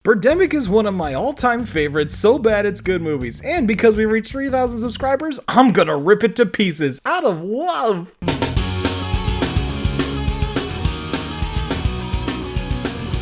Birdemic is one of my all-time favorites, so bad it's good movies, and because we reached 3,000 subscribers, I'm gonna rip it to pieces out of love!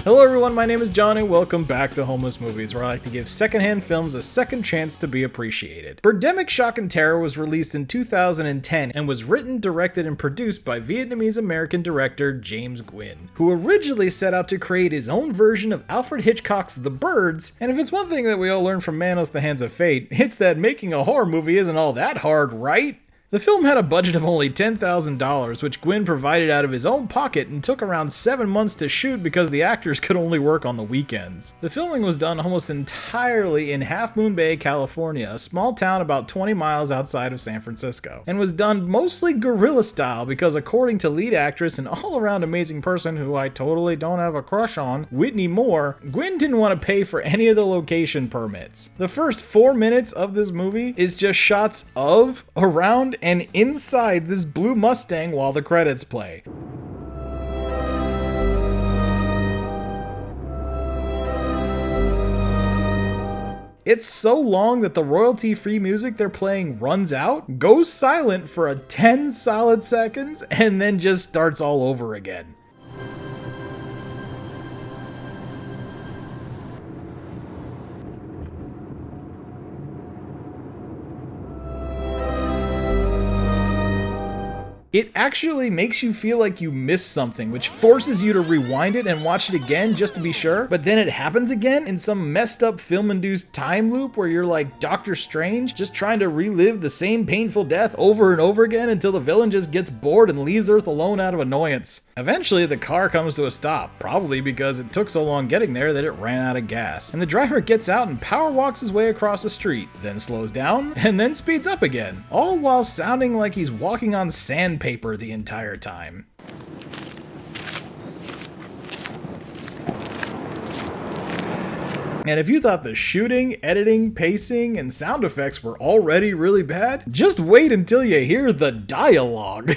Hello everyone, my name is John and welcome back to Homeless Movies, where I like to give secondhand films a second chance to be appreciated. Birdemic Shock and Terror was released in 2010 and was written, directed, and produced by Vietnamese-American director James Nguyen, who originally set out to create his own version of Alfred Hitchcock's The Birds, and if it's one thing that we all learned from Manos: The Hands of Fate, it's that making a horror movie isn't all that hard, right? The film had a budget of only $10,000, which Nguyen provided out of his own pocket and took around 7 months to shoot because the actors could only work on the weekends. The filming was done almost entirely in Half Moon Bay, California, a small town about 20 miles outside of San Francisco, and was done mostly guerrilla style because according to lead actress and all-around amazing person who I totally don't have a crush on, Whitney Moore, Nguyen didn't want to pay for any of the location permits. The first 4 minutes of this movie is just shots of, around, and inside this blue Mustang while the credits play. It's so long that the royalty-free music they're playing runs out, goes silent for 10 solid seconds, and then just starts all over again. It actually makes you feel like you missed something, which forces you to rewind it and watch it again just to be sure, but then it happens again in some messed up film-induced time loop where you're like Doctor Strange, just trying to relive the same painful death over and over again until the villain just gets bored and leaves Earth alone out of annoyance. Eventually, the car comes to a stop, probably because it took so long getting there that it ran out of gas, and the driver gets out and power walks his way across the street, then slows down, and then speeds up again, all while sounding like he's walking on sandpaper the entire time. And if you thought the shooting, editing, pacing, and sound effects were already really bad, just wait until you hear the dialogue.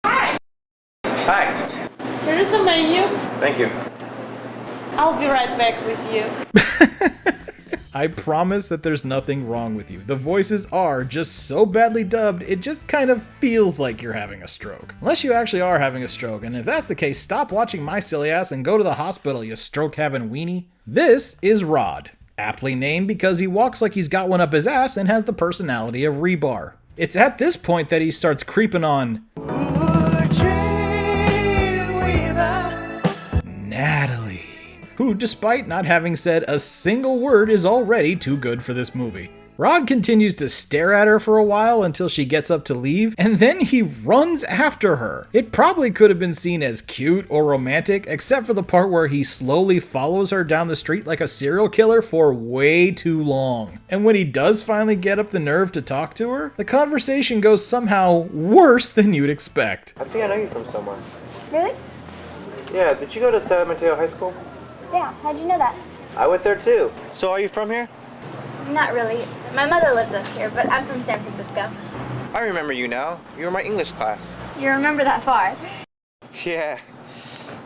Hi! Hi! Here is a menu. Thank you. I'll be right back with you. I promise that there's nothing wrong with you. The voices are just so badly dubbed, it just kind of feels like you're having a stroke. Unless you actually are having a stroke, and if that's the case, stop watching my silly ass and go to the hospital, you stroke-having weenie. This is Rod, aptly named because he walks like he's got one up his ass and has the personality of rebar. It's at this point that he starts creeping on Natalie, who, despite not having said a single word, is already too good for this movie. Rod continues to stare at her for a while until she gets up to leave, and then he runs after her. It probably could have been seen as cute or romantic, except for the part where he slowly follows her down the street like a serial killer for way too long. And when he does finally get up the nerve to talk to her, the conversation goes somehow worse than you'd expect. I think I know you from somewhere. Really? Yeah, did you go to San Mateo High School? Yeah, how'd you know that? I went there too. So are you from here? Not really. My mother lives up here, but I'm from San Francisco. I remember you now. You were in my English class. You remember that far? Yeah.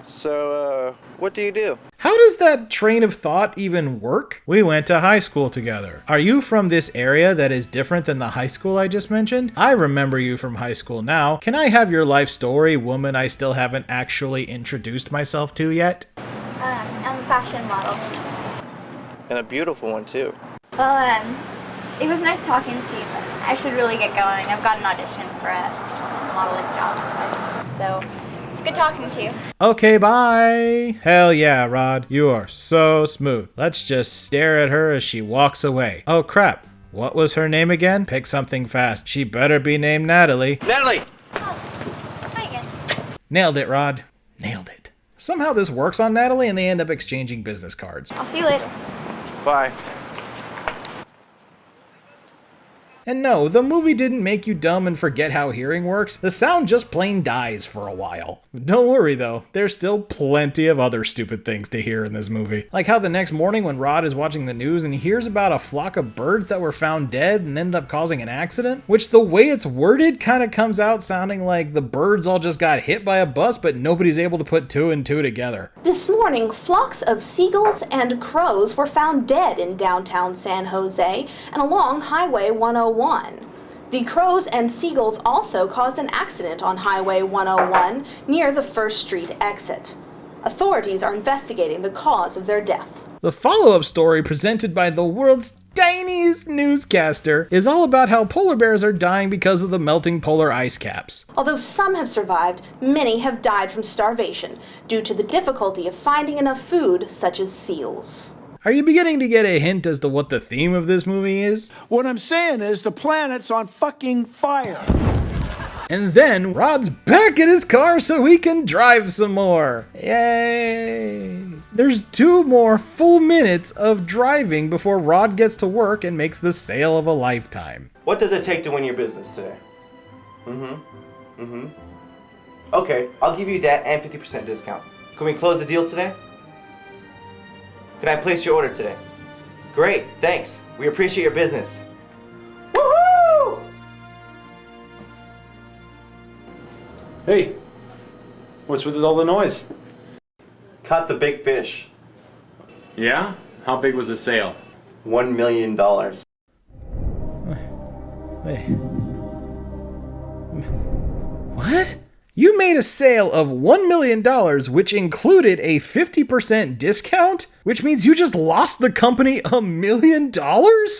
So, what do you do? How does that train of thought even work? We went to high school together. Are you from this area that is different than the high school I just mentioned? I remember you from high school now. Can I have your life story, woman I still haven't actually introduced myself to yet? I'm a fashion model. And a beautiful one too. Well, it was nice talking to you, but I should really get going. I've got an audition for a modeling job. So, it's good talking to you. Okay, bye. Hell yeah, Rod. You are so smooth. Let's just stare at her as she walks away. Oh crap. What was her name again? Pick something fast. She better be named Natalie. Natalie! Oh, hi again. Nailed it, Rod. Nailed it. Somehow this works on Natalie and they end up exchanging business cards. I'll see you later. Bye. And no, the movie didn't make you dumb and forget how hearing works. The sound just plain dies for a while. Don't worry though, there's still plenty of other stupid things to hear in this movie. Like how the next morning when Rod is watching the news and he hears about a flock of birds that were found dead and ended up causing an accident, which the way it's worded kind of comes out sounding like the birds all just got hit by a bus but nobody's able to put two and two together. This morning, flocks of seagulls and crows were found dead in downtown San Jose and along Highway 101. The crows and seagulls also caused an accident on Highway 101 near the First Street exit. Authorities are investigating the cause of their death. The follow-up story presented by the world's tiniest newscaster is all about how polar bears are dying because of the melting polar ice caps. Although some have survived, many have died from starvation due to the difficulty of finding enough food, such as seals. Are you beginning to get a hint as to what the theme of this movie is? What I'm saying is the planet's on fucking fire. And then Rod's back in his car so he can drive some more. Yay! There's 2 more full minutes of driving before Rod gets to work and makes the sale of a lifetime. What does it take to win your business today? Okay, I'll give you that and 50% discount. Can we close the deal today? Can I place your order today? Great, thanks. We appreciate your business. Woohoo! Hey, what's with all the noise? Caught the big fish. Yeah? How big was the sale? $1 million. Wait. What? You made a sale of $1 million, which included a 50% discount? Which means you just lost the company $1 million? Woohoo!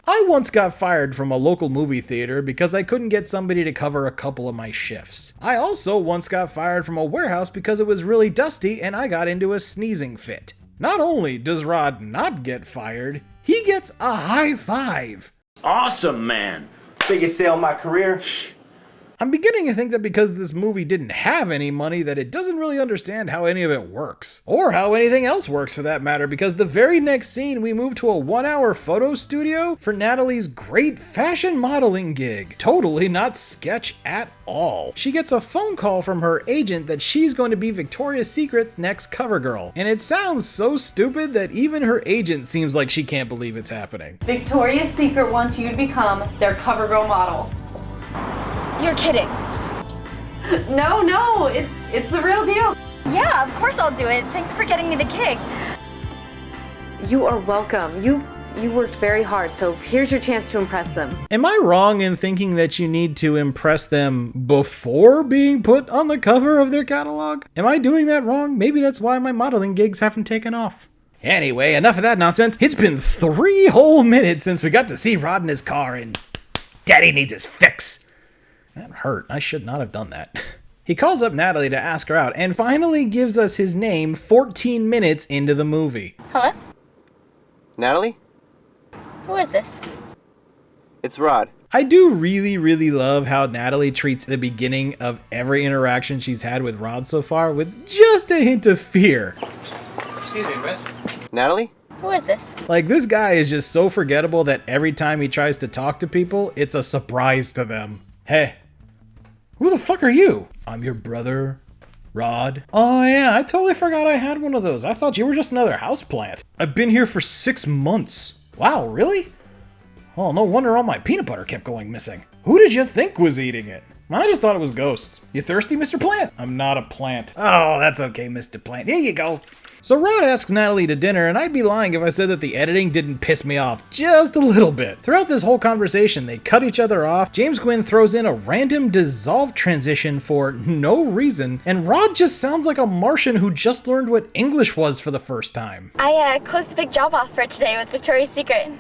I once got fired from a local movie theater because I couldn't get somebody to cover a couple of my shifts. I also once got fired from a warehouse because it was really dusty and I got into a sneezing fit. Not only does Rod not get fired, he gets a high five. Awesome, man. Biggest sale of my career. I'm beginning to think that because this movie didn't have any money that it doesn't really understand how any of it works. Or how anything else works for that matter, because the very next scene we move to a 1-hour photo studio for Natalie's great fashion modeling gig. Totally not sketch at all. She gets a phone call from her agent that she's going to be Victoria's Secret's next cover girl. And it sounds so stupid that even her agent seems like she can't believe it's happening. Victoria's Secret wants you to become their cover girl model. You're kidding. No, it's the real deal. Yeah, of course I'll do it. Thanks for getting me the gig. You are welcome. You worked very hard, so here's your chance to impress them. Am I wrong in thinking that you need to impress them before being put on the cover of their catalog? Am I doing that wrong? Maybe that's why my modeling gigs haven't taken off. Anyway, enough of that nonsense. It's been 3 whole minutes since we got to see Rod in his car and Daddy needs his fix. That hurt. I should not have done that. He calls up Natalie to ask her out and finally gives us his name 14 minutes into the movie. Hello? Natalie? Who is this? It's Rod. I do really love how Natalie treats the beginning of every interaction she's had with Rod so far with just a hint of fear. Excuse me, miss. Natalie? Who is this? Like, this guy is just so forgettable that every time he tries to talk to people, it's a surprise to them. Hey. Who the fuck are you? I'm your brother, Rod. Oh yeah, I totally forgot I had one of those. I thought you were just another houseplant. I've been here for 6 months. Wow, really? Oh, no wonder all my peanut butter kept going missing. Who did you think was eating it? I just thought it was ghosts. You thirsty, Mr. Plant? I'm not a plant. Oh, that's okay, Mr. Plant. Here you go. So Rod asks Natalie to dinner, and I'd be lying if I said that the editing didn't piss me off just a little bit. Throughout this whole conversation, they cut each other off, James Gwynn throws in a random dissolve transition for no reason, and Rod just sounds like a Martian who just learned what English was for the first time. I closed a big job offer today with Victoria's Secret.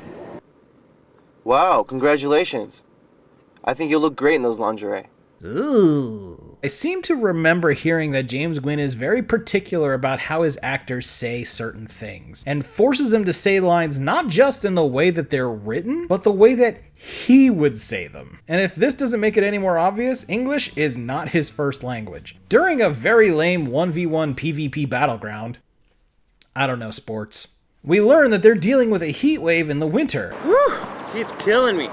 Wow, congratulations. I think you'll look great in those lingerie. Ooh. I seem to remember hearing that James Gwynn is very particular about how his actors say certain things, and forces them to say lines not just in the way that they're written, but the way that he would say them. And if this doesn't make it any more obvious, English is not his first language. During a very lame 1v1 PvP battleground, I don't know sports, We learn that they're dealing with a heat wave in the winter. Whew, heat's killing me.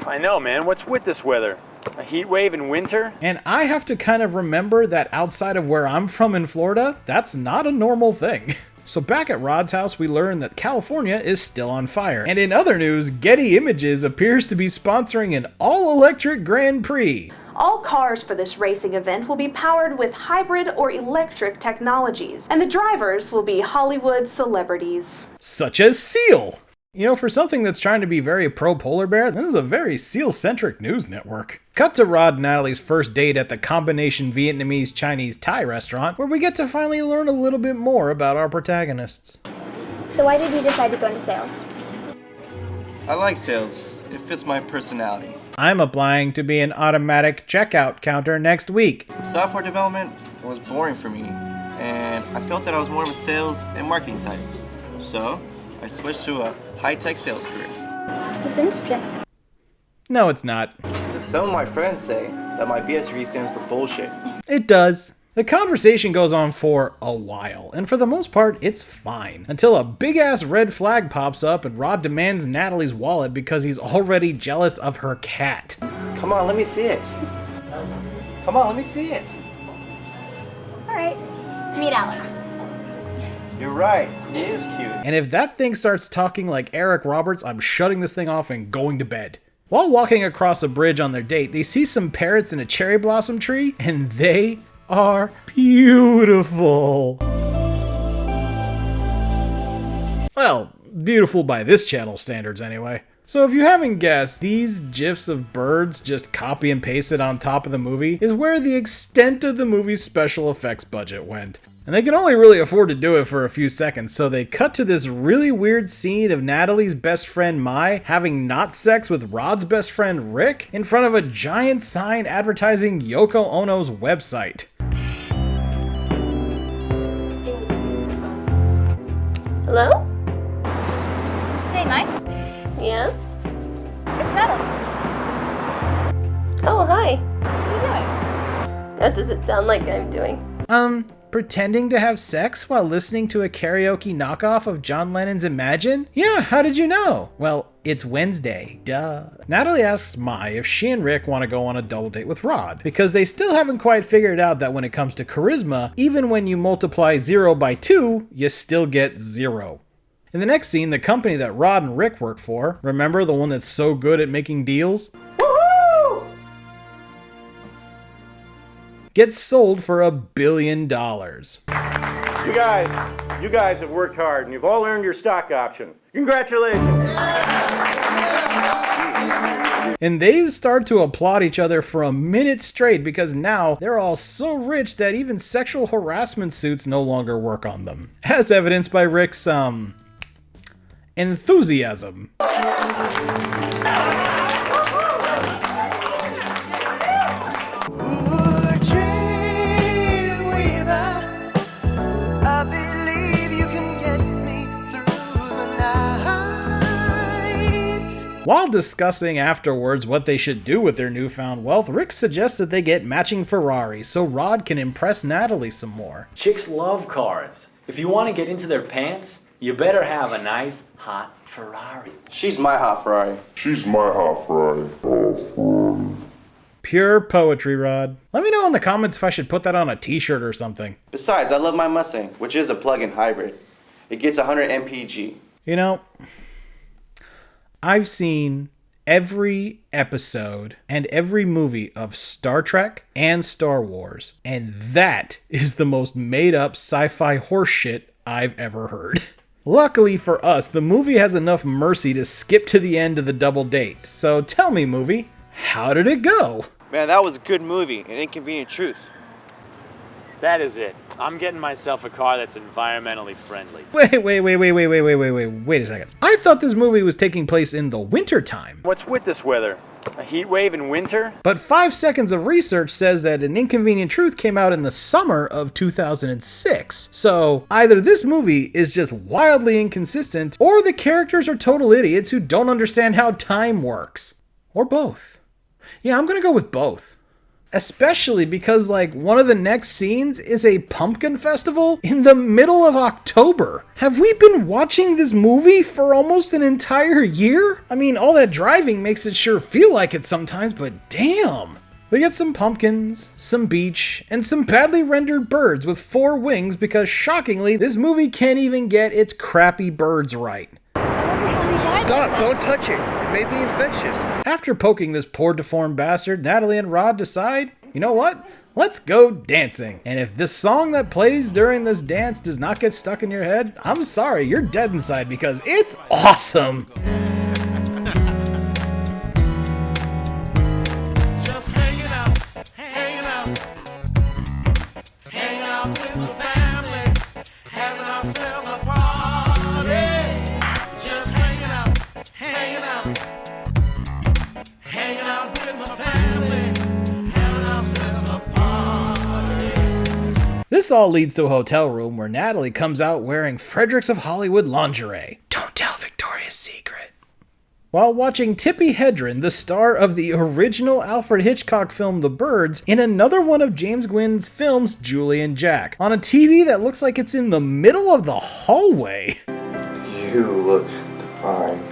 I know, man. What's with this weather? A heat wave in winter? And I have to kind of remember that outside of where I'm from in Florida, that's not a normal thing. So back at Rod's house, we learn that California is still on fire. And in other news, Getty Images appears to be sponsoring an all-electric Grand Prix. All cars for this racing event will be powered with hybrid or electric technologies, and the drivers will be Hollywood celebrities. Such as Seal. You know, for something that's trying to be very pro-polar bear, this is a very seal-centric news network. Cut to Rod and Natalie's first date at the combination Vietnamese-Chinese-Thai restaurant, where we get to finally learn a little bit more about our protagonists. So why did you decide to go into sales? I like sales. It fits my personality. I'm applying to be an automatic checkout counter next week. Software development was boring for me, and I felt that I was more of a sales and marketing type. So I switched to a high-tech sales career. That's interesting. No, it's not. Some of my friends say that my BSRE stands for bullshit. It does. The conversation goes on for a while, and for the most part, it's fine. Until a big-ass red flag pops up and Rod demands Natalie's wallet because he's already jealous of her cat. Come on, let me see it. Come on, let me see it. All right, meet Alex. You're right, he is cute. And if that thing starts talking like Eric Roberts, I'm shutting this thing off and going to bed. While walking across a bridge on their date, they see some parrots in a cherry blossom tree, and they are beautiful. Well, beautiful by this channel standards anyway. So if you haven't guessed, these GIFs of birds just copy and pasted on top of the movie is where the extent of the movie's special effects budget went. And they can only really afford to do it for a few seconds, so they cut to this really weird scene of Natalie's best friend Mai having not sex with Rod's best friend Rick in front of a giant sign advertising Yoko Ono's website. Hello? Hey, Mike. Yeah? It's Natalie. Oh, hi. What are you doing? What does it sound like I'm doing? Pretending to have sex while listening to a karaoke knockoff of John Lennon's Imagine? Yeah, how did you know? Well, it's Wednesday, duh. Natalie asks Mai if she and Rick want to go on a double date with Rod, because they still haven't quite figured out that when it comes to charisma, even when you multiply 0 by 2, you still get 0. In the next scene, the company that Rod and Rick work for, remember the one that's so good at making deals? Gets sold for $1 billion. You guys have worked hard and you've all earned your stock option. Congratulations. And they start to applaud each other for a minute straight because now they're all so rich that even sexual harassment suits no longer work on them. As evidenced by Rick's, enthusiasm. While discussing afterwards what they should do with their newfound wealth, Rick suggests that they get matching Ferraris so Rod can impress Natalie some more. Chicks love cars. If you want to get into their pants, you better have a nice, hot Ferrari. She's my hot Ferrari. She's my hot Ferrari. Pure poetry, Rod. Let me know in the comments if I should put that on a t-shirt or something. Besides, I love my Mustang, which is a plug-in hybrid. It gets 100 mpg. You know, I've seen every episode and every movie of Star Trek and Star Wars, and that is the most made-up sci-fi horseshit I've ever heard. Luckily for us, the movie has enough mercy to skip to the end of the double date. So tell me, movie, how did it go? Man, that was a good movie, An Inconvenient Truth. That is it. I'm getting myself a car that's environmentally friendly. Wait a second. I thought this movie was taking place in the winter time. What's with this weather? A heat wave in winter? But 5 seconds of research says that An Inconvenient Truth came out in the summer of 2006. So either this movie is just wildly inconsistent, or the characters are total idiots who don't understand how time works. Or both. Yeah, I'm gonna go with both. Especially because, like, one of the next scenes is a pumpkin festival in the middle of October. Have we been watching this movie for almost an entire year? I mean, all that driving makes it sure feel like it sometimes, but damn. We get some pumpkins, some beach, and some badly rendered birds with 4 wings because, shockingly, this movie can't even get its crappy birds right. Stop, don't touch it. It may be infectious. After poking this poor deformed bastard, Natalie and Rod decide, you know what? Let's go dancing. And if this song that plays during this dance does not get stuck in your head, I'm sorry, you're dead inside because it's awesome. This all leads to a hotel room where Natalie comes out wearing Fredericks of Hollywood lingerie. Don't tell Victoria's Secret. While watching Tippi Hedren, the star of the original Alfred Hitchcock film The Birds, in another one of James Gwyn's films, Julie and Jack, on a TV that looks like it's in the middle of the hallway. You look fine.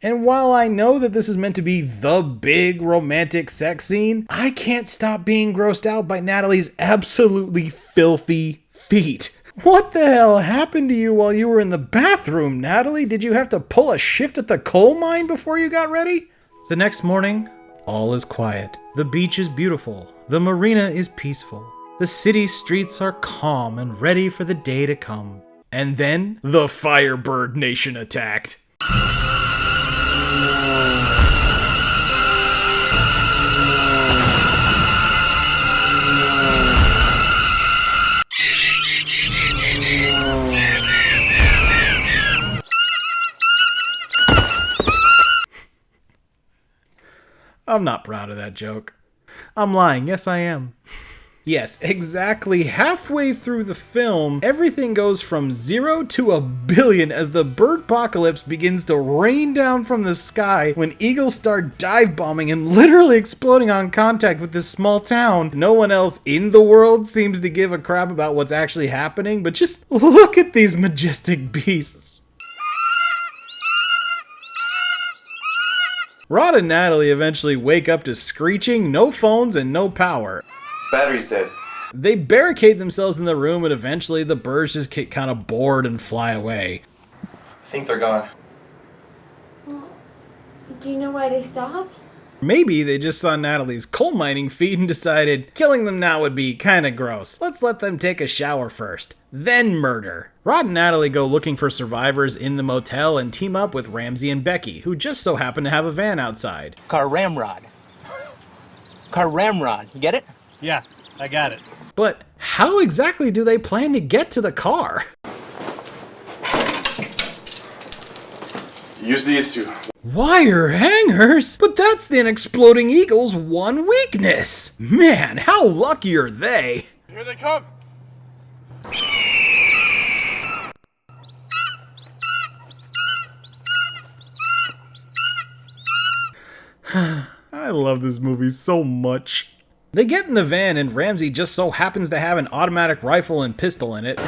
And while I know that this is meant to be the big romantic sex scene, I can't stop being grossed out by Natalie's absolutely filthy feet. What the hell happened to you while you were in the bathroom, Natalie? Did you have to pull a shift at the coal mine before you got ready? The next morning, all is quiet. The beach is beautiful. The marina is peaceful. The city streets are calm and ready for the day to come. And then, the Firebird Nation attacked. I'm not proud of that joke. I'm lying. Yes, I am. Yes, exactly halfway through the film, everything goes from 0 to 1 billion as the birdpocalypse begins to rain down from the sky when eagles start dive bombing and literally exploding on contact with this small town. No one else in the world seems to give a crap about what's actually happening, but just look at these majestic beasts. Rod and Natalie eventually wake up to screeching, no phones, and no power. Battery's dead. They barricade themselves in the room, and eventually the birds just get kind of bored and fly away. I think they're gone. Do you know why they stopped? Maybe they just saw Natalie's coal mining feet and decided killing them now would be kinda gross. Let's let them take a shower first, then murder. Rod and Natalie go looking for survivors in the motel and team up with Ramsey and Becky, who just so happen to have a van outside. Car ramrod. You get it? Yeah, I got it. But how exactly do they plan to get to the car? Use these two. Wire hangers? But that's the exploding eagle's one weakness. Man, how lucky are they? Here they come. I love this movie so much. They get in the van and Ramsey just so happens to have an automatic rifle and pistol in it.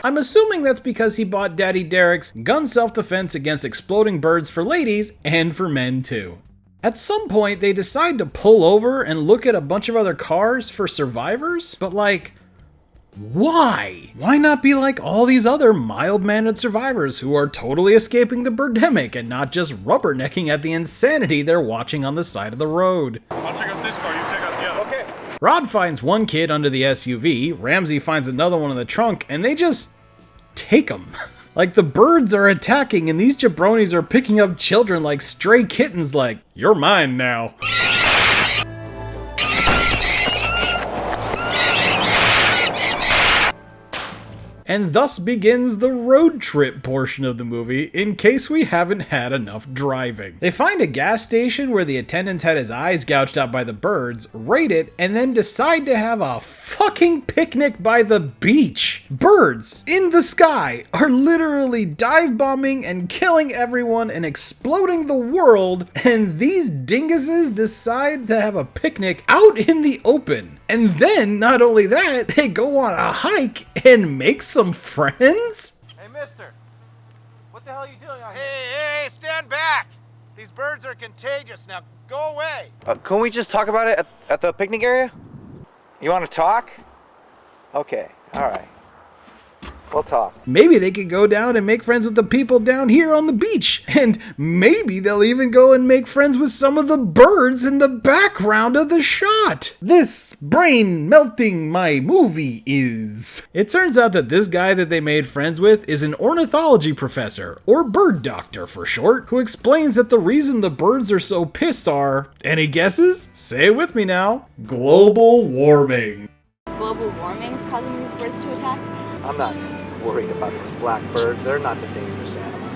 I'm assuming that's because he bought Daddy Derek's Gun Self-Defense Against Exploding Birds for ladies and for men too. At some point they decide to pull over and look at a bunch of other cars for survivors, but like, why? Why not be like all these other mild-mannered survivors who are totally escaping the Birdemic and not just rubbernecking at the insanity they're watching on the side of the road? I'll check out this car, you check out the other. Okay. Rod finds one kid under the SUV, Ramsey finds another one in the trunk, and they just take them. Like the birds are attacking and these jabronis are picking up children like stray kittens like, you're mine now. And thus begins the road trip portion of the movie, in case we haven't had enough driving. They find a gas station where the attendants had his eyes gouged out by the birds, raid it, and then decide to have a fucking picnic by the beach. Birds in the sky are literally dive bombing and killing everyone and exploding the world, and these dinguses decide to have a picnic out in the open. And then, not only that, they go on a hike and make some friends? Hey, mister. What the hell are you doing out here? Hey, stand back. These birds are contagious. Now, go away. Can we just talk about it at the picnic area? You want to talk? Okay, all right. We'll talk. Maybe they could go down and make friends with the people down here on the beach. And maybe they'll even go and make friends with some of the birds in the background of the shot. This brain melting my movie is. It turns out that this guy that they made friends with is an ornithology professor, or bird doctor for short, who explains that the reason the birds are so pissed are, any guesses? Say it with me now, global warming. Global warming is causing these birds to attack? I'm not worried about those black birds. They're not the dangerous animal.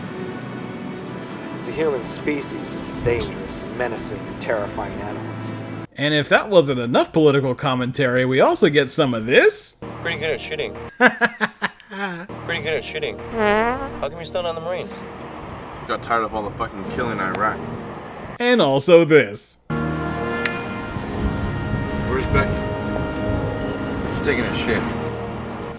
It's the human species that's a dangerous, menacing, and terrifying animal. And if that wasn't enough political commentary, we also get some of this. Pretty good at shooting. Pretty good at shooting. How come you're still on the Marines? Got tired of all the fucking killing in Iraq. And also this. Where's Becky? She's taking a shit.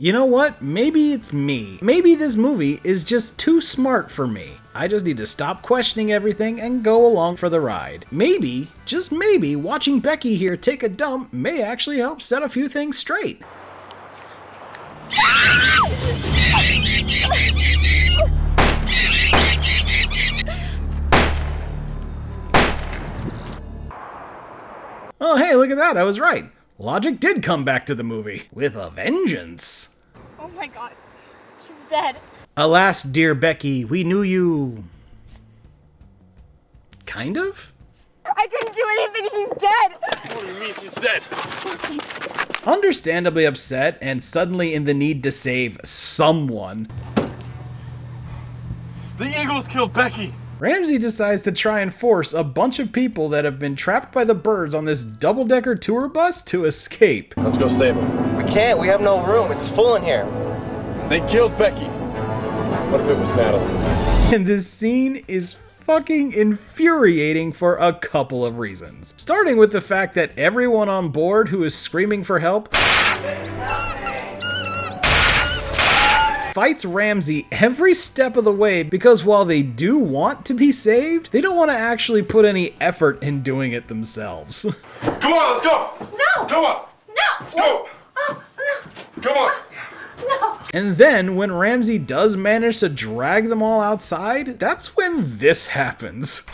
You know what? Maybe it's me. Maybe this movie is just too smart for me. I just need to stop questioning everything and go along for the ride. Maybe, just maybe, watching Becky here take a dump may actually help set a few things straight. Oh, hey, look at that. I was right. Logic did come back to the movie with a vengeance. Oh my god, she's dead. Alas, dear Becky, we knew you... kind of? I couldn't do anything, she's dead! What do you mean she's dead? Understandably upset and suddenly in the need to save someone, The Eagles killed Becky. Ramsey decides to try and force a bunch of people that have been trapped by the birds on this double-decker tour bus to escape. Let's go save them. We can't. We have no room. It's full in here. They killed Becky. What if it was Natalie? And this scene is fucking infuriating for a couple of reasons. Starting with the fact that everyone on board who is screaming for help fights Ramsey every step of the way because while they do want to be saved, they don't want to actually put any effort in doing it themselves. Come on, let's go. No! Come on. No! Let's go. No! Come on. No! And then when Ramsey does manage to drag them all outside, that's when this happens.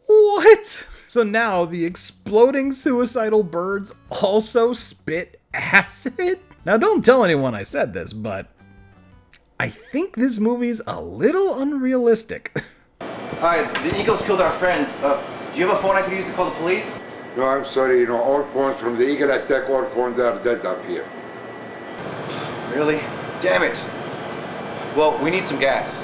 What? So now the exploding suicidal birds also spit acid? Now don't tell anyone I said this, but I think this movie's a little unrealistic. Hi, the Eagles killed our friends. Do you have a phone I could use to call the police? No, I'm sorry. All phones from the Eagle attack, all phones are dead up here. Really? Damn it. Well, we need some gas.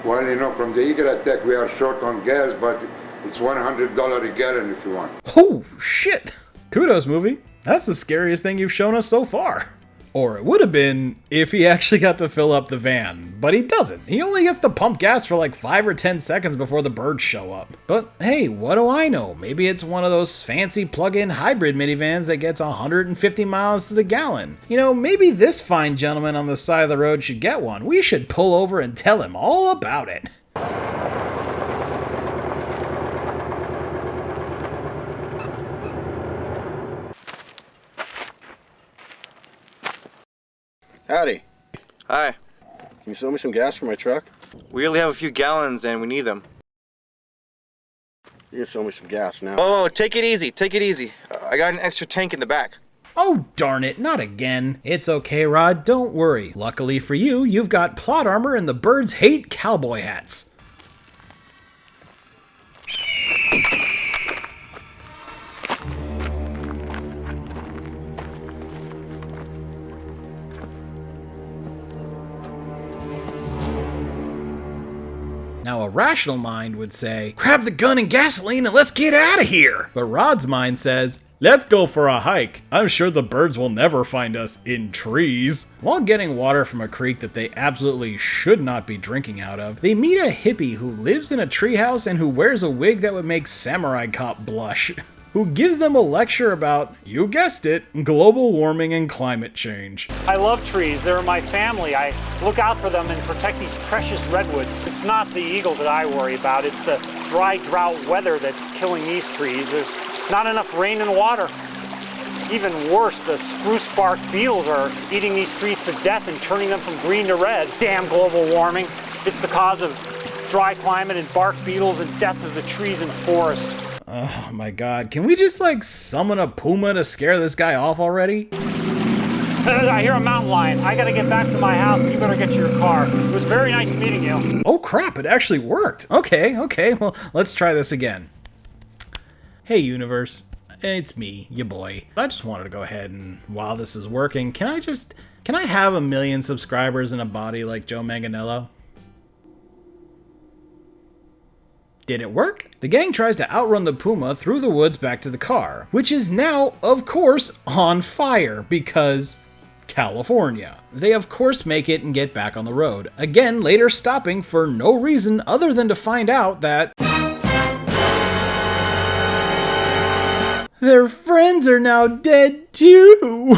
Well, from the Eagle attack, we are short on gas, but it's $100 a gallon if you want. Oh, shit. Kudos, movie. That's the scariest thing you've shown us so far. Or it would have been if he actually got to fill up the van, but he doesn't. He only gets to pump gas for like 5 or 10 seconds before the birds show up. But hey, what do I know? Maybe it's one of those fancy plug-in hybrid minivans that gets 150 miles to the gallon. Maybe this fine gentleman on the side of the road should get one. We should pull over and tell him all about it. Howdy. Hi. Can you sell me some gas for my truck? We only have a few gallons and we need them. You're gonna sell me some gas now. Oh, take it easy, take it easy. I got an extra tank in the back. Oh, darn it, not again. It's okay, Rod, don't worry. Luckily for you, you've got plot armor and the birds hate cowboy hats. Now, a rational mind would say, grab the gun and gasoline and let's get out of here. But Rod's mind says, let's go for a hike. I'm sure the birds will never find us in trees. While getting water from a creek that they absolutely should not be drinking out of, they meet a hippie who lives in a treehouse and who wears a wig that would make Samurai Cop blush. Who gives them a lecture about, you guessed it, global warming and climate change. I love trees. They're my family. I look out for them and protect these precious redwoods. It's not the eagle that I worry about. It's the dry drought weather that's killing these trees. There's not enough rain and water. Even worse, the spruce bark beetles are eating these trees to death and turning them from green to red. Damn global warming. It's the cause of dry climate and bark beetles and death of the trees and forest. Oh my god, can we just like summon a puma to scare this guy off already? I hear a mountain lion. I gotta get back to my house. You better get to your car. It was very nice meeting you. Oh crap, it actually worked. Okay, well, let's try this again. Hey universe, it's me, your boy. I just wanted to go ahead and, while this is working, can I have 1 million subscribers in a body like Joe Manganiello? Did it work? The gang tries to outrun the puma through the woods back to the car, which is now, of course, on fire because California. They of course make it and get back on the road, again later stopping for no reason other than to find out that their friends are now dead too!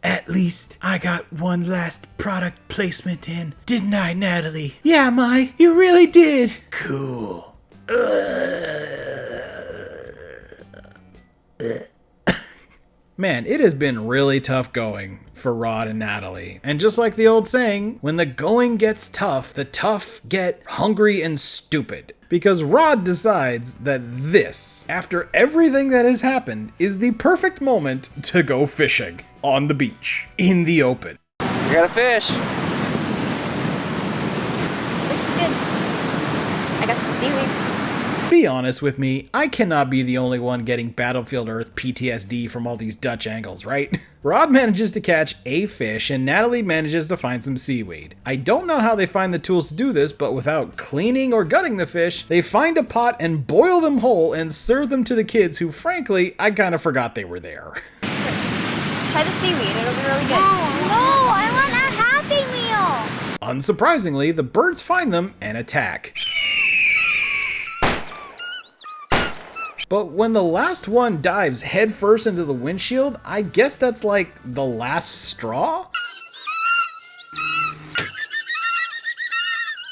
At least I got one last product placement in, didn't I, Natalie? Yeah, Mai, you really did. Cool. Man, it has been really tough going for Rod and Natalie. And just like the old saying, when the going gets tough, the tough get hungry and stupid. Because Rod decides that this, after everything that has happened, is the perfect moment to go fishing. On the beach. In the open. You got a fish. Looks good. I got some seaweed. Be honest with me, I cannot be the only one getting Battlefield Earth PTSD from all these Dutch angles, right? Rod manages to catch a fish and Natalie manages to find some seaweed. I don't know how they find the tools to do this, but without cleaning or gutting the fish, they find a pot and boil them whole and serve them to the kids who, frankly, I kind of forgot they were there. Try the seaweed, it'll be really good. No, I want a Happy Meal! Unsurprisingly, the birds find them and attack. But when the last one dives headfirst into the windshield, I guess that's like the last straw?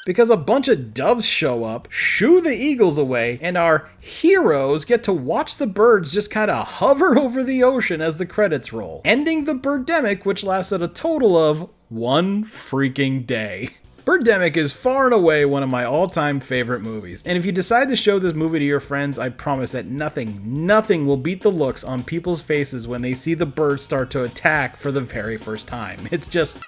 Because a bunch of doves show up, shoo the eagles away, and our heroes get to watch the birds just kind of hover over the ocean as the credits roll, ending the Birdemic, which lasted a total of 1 freaking day. Birdemic is far and away one of my all-time favorite movies, and if you decide to show this movie to your friends, I promise that nothing will beat the looks on people's faces when they see the birds start to attack for the very first time. It's just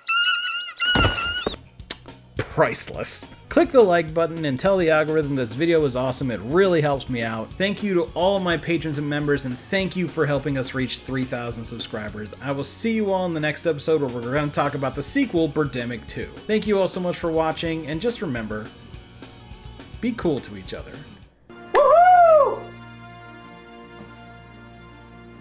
priceless. Click the like button and tell the algorithm this video is awesome. It really helps me out. Thank you to all my patrons and members, and thank you for helping us reach 3,000 subscribers. I will see you all in the next episode where we're going to talk about the sequel, Birdemic 2. Thank you all so much for watching, and just remember, be cool to each other.